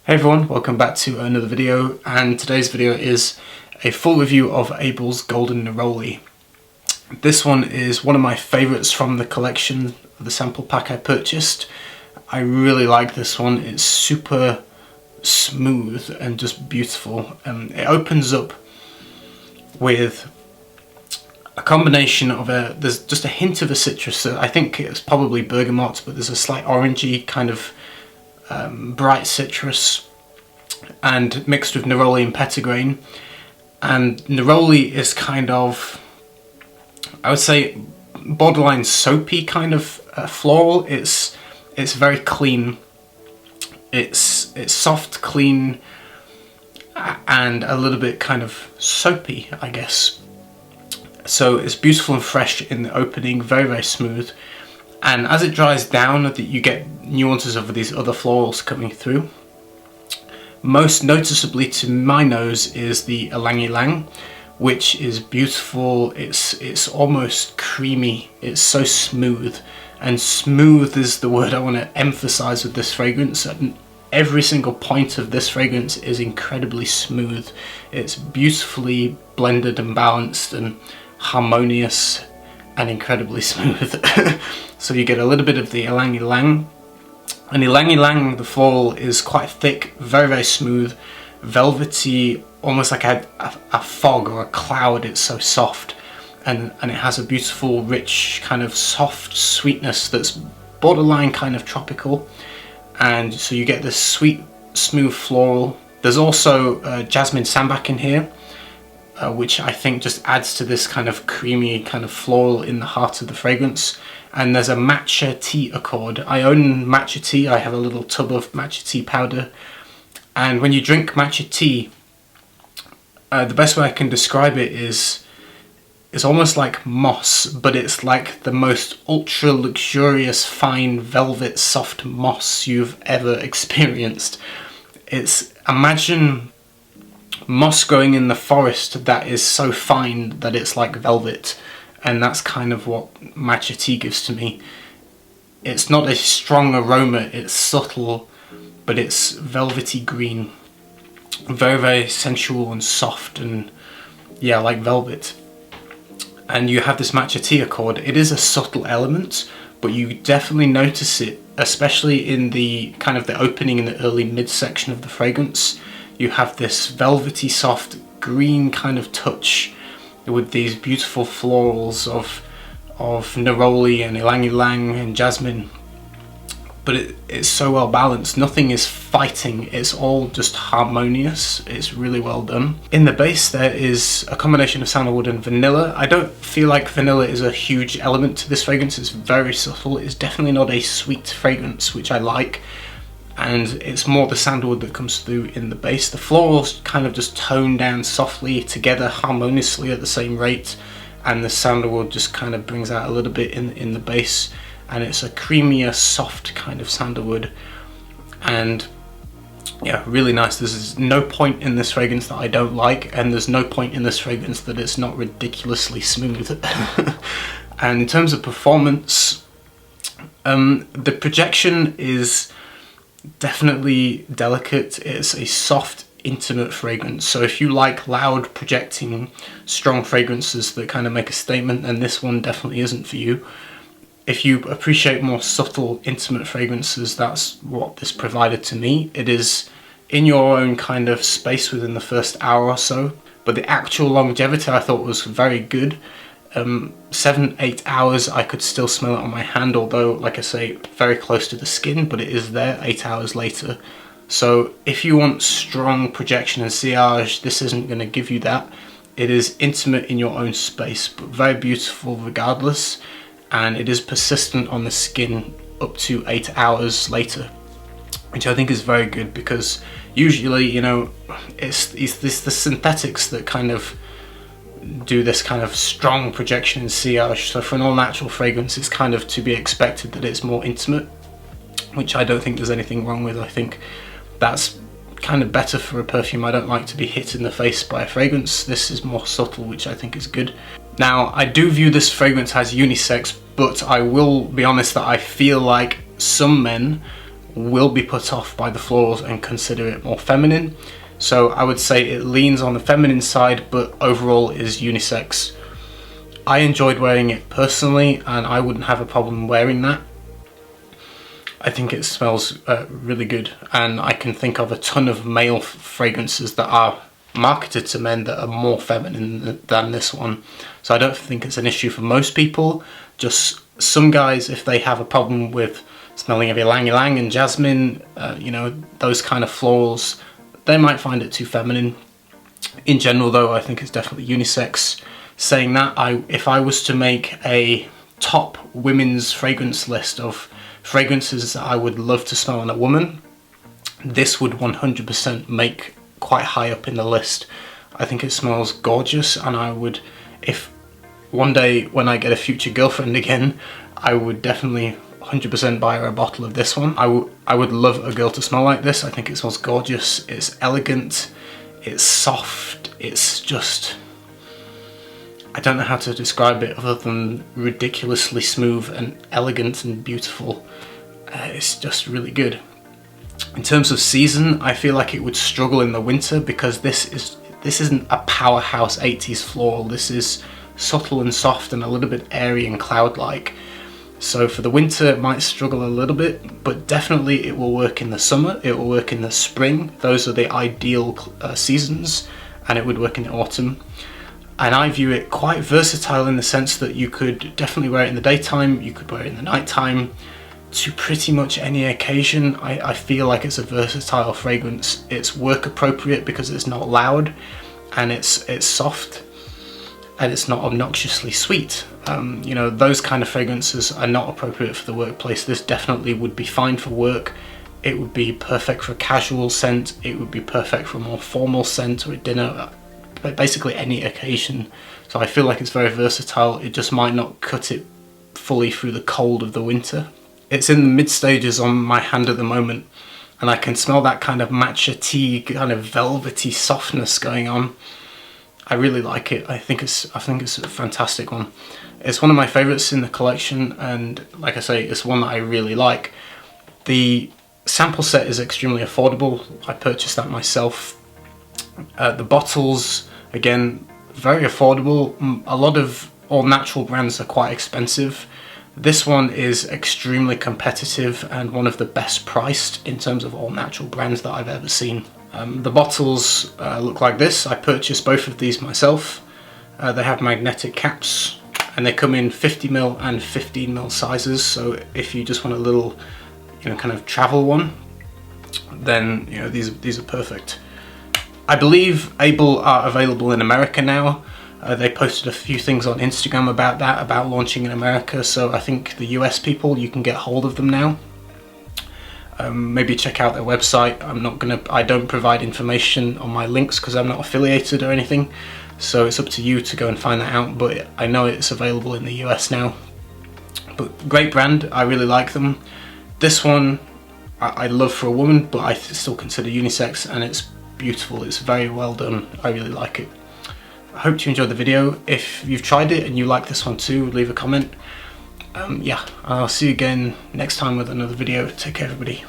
Hey everyone, welcome back to another video, and today's video is a full review of Abel's Golden Neroli. This one is one of my favourites from the collection, the sample pack I purchased. I really like this one. It's super smooth and just beautiful. It opens up with a combination of there's just a hint of a citrus, so I think it's probably bergamot, but there's a slight orangey kind of bright citrus, and mixed with Neroli and petitgrain. And Neroli is kind of, I would say, borderline soapy kind of floral. It's very clean. It's soft, clean, and a little bit kind of soapy, I guess. So it's beautiful and fresh in the opening, very, very smooth. And as it dries down, you get nuances of these other florals coming through. Most noticeably to my nose is the Ylang Ylang, which is beautiful. It's almost creamy. It's so smooth, and smooth is the word I want to emphasize with this fragrance. Every single point of this fragrance is incredibly smooth. It's beautifully blended and balanced and harmonious and incredibly smooth. So you get a little bit of the Ylang Ylang. And Ylang Ylang, the floral, is quite thick, very, very smooth, velvety, almost like a fog or a cloud. It's so soft, and it has a beautiful, rich, kind of soft sweetness that's borderline kind of tropical. And so you get this sweet, smooth floral. There's also jasmine sambac in here, which I think just adds to this kind of creamy, kind of floral in the heart of the fragrance. And there's a Matcha Tea accord. I own Matcha Tea. I have a little tub of Matcha Tea powder. And when you drink Matcha Tea, the best way I can describe it is it's almost like moss, but it's like the most ultra luxurious, fine, velvet, soft moss you've ever experienced. Imagine moss growing in the forest that is so fine that it's like velvet. And that's kind of what Matcha Tea gives to me. It's not a strong aroma, it's subtle, but it's velvety green. Very, very sensual and soft, and yeah, like velvet. And you have this Matcha Tea accord. It is a subtle element, but you definitely notice it, especially in the kind of the opening in the early mid-section of the fragrance. You have this velvety, soft, green kind of touch with these beautiful florals of Neroli and Ylang Ylang and Jasmine. But it's so well balanced. Nothing is fighting. It's all just harmonious. It's really well done. In the base there is a combination of sandalwood and vanilla. I don't feel like vanilla is a huge element to this fragrance. It's very subtle. It's definitely not a sweet fragrance, which I like. And it's more the sandalwood that comes through in the base. The florals kind of just tone down softly together harmoniously at the same rate, and the sandalwood just kind of brings out a little bit in the base, and it's a creamier, soft kind of sandalwood. And yeah, really nice. There's no point in this fragrance that I don't like, and there's no point in this fragrance that it's not ridiculously smooth. And in terms of performance, the projection is definitely delicate. It's a soft, intimate fragrance. So if you like loud, projecting, strong fragrances that kind of make a statement, then this one definitely isn't for you. If you appreciate more subtle, intimate fragrances, that's what this provided to me. It is in your own kind of space within the first hour or so, but the actual longevity I thought was very good. 7-8 hours I could still smell it on my hand, although, like I say, very close to the skin, but it is there 8 hours later. So if you want strong projection and sillage, this isn't going to give you that. It is intimate in your own space, but very beautiful regardless, and it is persistent on the skin up to 8 hours later, which I think is very good, because usually, you know, it's the synthetics that kind of do this kind of strong projection and sillage. So for an all-natural fragrance, it's kind of to be expected that it's more intimate, which I don't think there's anything wrong with. I think that's kind of better for a perfume. I don't like to be hit in the face by a fragrance. This is more subtle, which I think is good. Now, I do view this fragrance as unisex, but I will be honest that I feel like some men will be put off by the florals and consider it more feminine. So I would say it leans on the feminine side, but overall is unisex. I enjoyed wearing it personally, and I wouldn't have a problem wearing that. I think it smells really good, and I can think of a ton of male fragrances that are marketed to men that are more feminine than this one. So I don't think it's an issue for most people. Just some guys, if they have a problem with smelling of Ylang Ylang and Jasmine, you know, those kind of florals, they might find it too feminine. In general though, I think it's definitely unisex. Saying that, if I was to make a top women's fragrance list of fragrances that I would love to smell on a woman, this would 100% make quite high up in the list. I think it smells gorgeous, and I would, if one day when I get a future girlfriend again, I would definitely 100% buy her a bottle of this one. I would love a girl to smell like this. I think it smells gorgeous, it's elegant, it's soft, it's just, I don't know how to describe it other than ridiculously smooth and elegant and beautiful. It's just really good. In terms of season, I feel like it would struggle in the winter because this isn't a powerhouse 80s floral. This is subtle and soft and a little bit airy and cloud-like. So for the winter it might struggle a little bit, but definitely it will work in the summer, it will work in the spring. Those are the ideal seasons, and it would work in the autumn. And I view it quite versatile in the sense that you could definitely wear it in the daytime, you could wear it in the nighttime, to pretty much any occasion. I feel like it's a versatile fragrance. It's work appropriate because it's not loud, and it's soft, and it's not obnoxiously sweet. You know, those kind of fragrances are not appropriate for the workplace. This definitely would be fine for work. It would be perfect for a casual scent. It would be perfect for a more formal scent or a dinner, basically any occasion. So I feel like it's very versatile. It just might not cut it fully through the cold of the winter. It's in the mid stages on my hand at the moment, and I can smell that kind of matcha tea, kind of velvety softness going on. I really like it. I think it's a fantastic one. It's one of my favourites in the collection, and like I say, it's one that I really like. The sample set is extremely affordable. I purchased that myself. The bottles, again, very affordable. A lot of all natural brands are quite expensive. This one is extremely competitive and one of the best priced in terms of all natural brands that I've ever seen. The bottles look like this. I purchased both of these myself. They have magnetic caps, and they come in 50ml and 15ml sizes. So if you just want a little, you know, kind of travel one, then you know these are perfect. I believe Abel are available in America now. They posted a few things on Instagram about that, about launching in America. So I think the US people, you can get hold of them now. Maybe check out their website. I don't provide information on my links because I'm not affiliated or anything. So it's up to you to go and find that out. But I know it's available in the US now. But great brand, I really like them. This one I love for a woman, but I still consider unisex, and it's beautiful. It's very well done. I really like it. I hope you enjoyed the video. If you've tried it and you like this one too, leave a comment. Yeah, I'll see you again next time with another video. Take care, everybody.